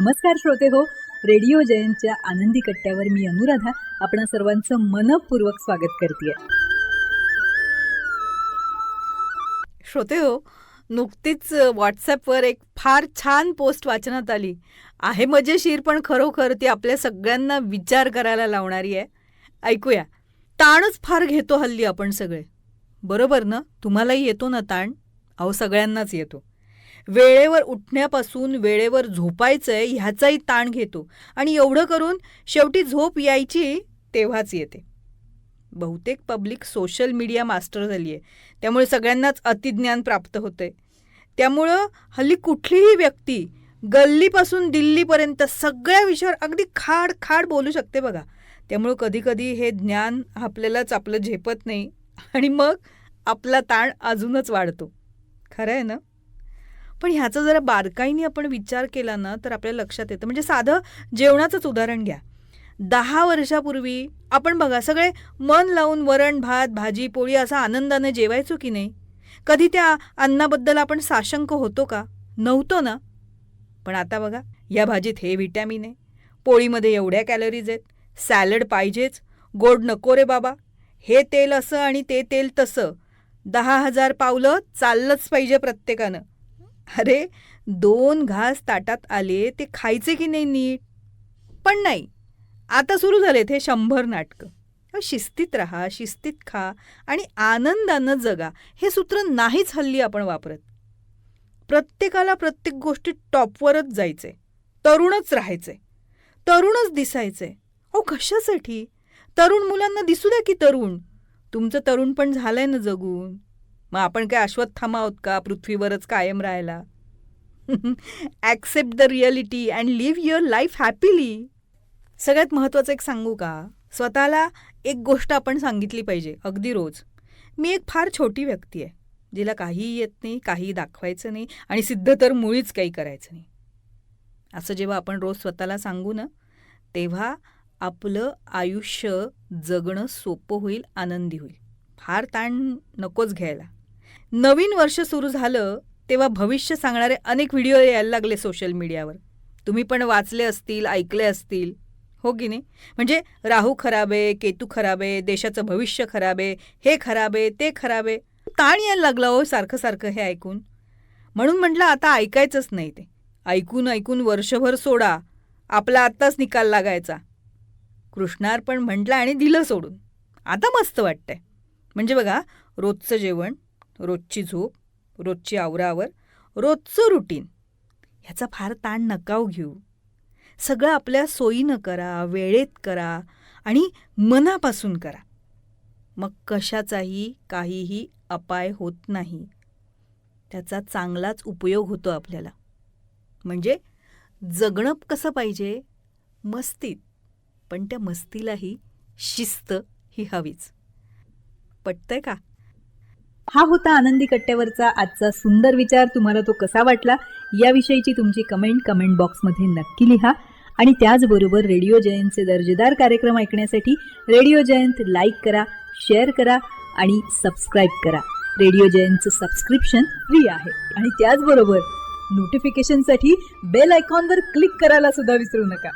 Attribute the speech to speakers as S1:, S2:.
S1: नमस्कार श्रोते हो, रेडिओ जयंतच्या आनंदी कट्ट्यावर मी अनुराधा आपणा सर्वांचं मनपूर्वक स्वागत करते.
S2: श्रोते हो, नुकतीच व्हॉट्सॲपवर एक फार छान पोस्ट वाचनात आली आहे. मजेशीर पण खरोखर ती आपल्या सगळ्यांना विचार करायला लावणारी आहे. ऐकूया. ताणच फार घेतो हल्ली आपण सगळे, बरोबर ना? तुम्हालाही येतो ना ताण? अहो, सगळ्यांनाच येतो. वेळेवर उठण्यापासून वेळेवर झोपायचंय ह्याचाही ताण घेतो आणि एवढं करून शेवटी झोप यायची तेव्हाच येते. बहुतेक पब्लिक सोशल मीडिया मास्टर झाली आहे, त्यामुळे सगळ्यांनाच अतिज्ञान प्राप्त होतंय. त्यामुळं हल्ली कुठलीही व्यक्ती गल्लीपासून दिल्लीपर्यंत सगळ्या विषयावर अगदी खाड खाड बोलू शकते बघा. त्यामुळं कधीकधी हे ज्ञान आपल्यालाच आपलं झेपत नाही आणि मग आपला ताण अजूनच वाढतो. खरं आहे ना? पण ह्याचा जरा बारकाईने आपण विचार केला ना तर आपल्या लक्षात येतं. म्हणजे साधं जेवणाचंच उदाहरण घ्या. 10 वर्षापूर्वी आपण बघा सगळे मन लावून वरण भात भाजी पोळी असा आनंदाने जेवायचो की नाही? कधी त्या अन्नाबद्दल आपण साशंक होतो का? नव्हतो ना. पण आता बघा, या भाजीत हे व्हिटॅमिन आहे, पोळीमध्ये एवढ्या कॅलरीज आहेत, सॅलड पाहिजेच, गोड नको रे बाबा, हे तेल असं आणि ते तेल तसं, 10,000 पावलं चाललंच पाहिजे प्रत्येकानं. अरे 2 घास ताटात आले ते खायचे की नाही नीट? पण नाही. आता सुरू झालेत हे 100 नाटकं. शिस्तीत राहा, शिस्तीत खा आणि आनंदानं जगा हे सूत्र नाहीच हल्ली आपण वापरत. प्रत्येकाला प्रत्येक गोष्टीत टॉपवरच जायचंय, तरुणच राहायचंय, तरुणच दिसायचंय. अहो कशासाठी? तरुण मुलांना दिसू द्या की तरुण. तुमचं तरुण पण झालंय ना जगून. मग आपण काय अश्वत्थामा आहोत का पृथ्वीवरच कायम राहायला? Accept the reality and live your life happily. सगळ्यात महत्त्वाचं एक सांगू का? स्वतःला एक गोष्ट आपण सांगितली पाहिजे अगदी रोज. मी एक फार छोटी व्यक्ती आहे, जिला काहीही येत नाही, काहीही दाखवायचं नाही आणि सिद्ध तर मुळीच काही करायचं नाही. असं जेव्हा आपण रोज स्वतःला सांगू ना, तेव्हा आपलं आयुष्य जगणं सोपं होईल, आनंदी होईल. फार ताण नकोच घ्यायला. नवीन वर्ष सुरू झालं तेव्हा भविष्य सांगणारे अनेक व्हिडिओ यायला लागले सोशल मीडियावर. तुम्ही पण वाचले असतील, ऐकले असतील, हो की नाही? म्हणजे राहू खराब आहे, केतू खराब आहे, देशाचं भविष्य खराब आहे, हे खराब आहे, ते खराब आहे. ताण यायला लागला हो सारखं सारखं हे ऐकून. म्हणून म्हटलं आता ऐकायचंच नाही ते. ऐकून ऐकून वर्षभर सोडा, आपला आत्ताच निकाल लागायचा. कृष्णार पण म्हटलं आणि दिलं सोडून. आता मस्त वाटतंय. म्हणजे बघा, रोजचं जेवण, रोजची झोप, रोजची आवरावर, रोजचं रुटीन, ह्याचा फार ताण नका घेऊ. सगळं आपल्या सोयीनं करा, वेळेत करा आणि मनापासून करा. मग कशाचाही काहीही अपाय होत नाही. त्याचा चांगलाच उपयोग होतो आपल्याला. म्हणजे जगणं कसं पाहिजे? मस्तीत. पण त्या मस्तीलाही शिस्त ही हवीच. पटतंय का?
S1: हा होता आनंदी कट्ट्यावरचा आजचा सुंदर विचार. तुम्हाला तो कसा वाटला याविषयीची तुमची कमेंट बॉक्समध्ये नक्की लिहा. आणि त्याचबरोबर रेडिओ जयंतचे दर्जेदार कार्यक्रम ऐकण्यासाठी रेडिओ जयंत लाईक करा, शेअर करा आणि सबस्क्राईब करा. रेडिओ जयंतचं सबस्क्रिप्शन फ्री आहे. आणि त्याचबरोबर नोटिफिकेशनसाठी बेल आयकॉनवर क्लिक करायला सुद्धा विसरू नका.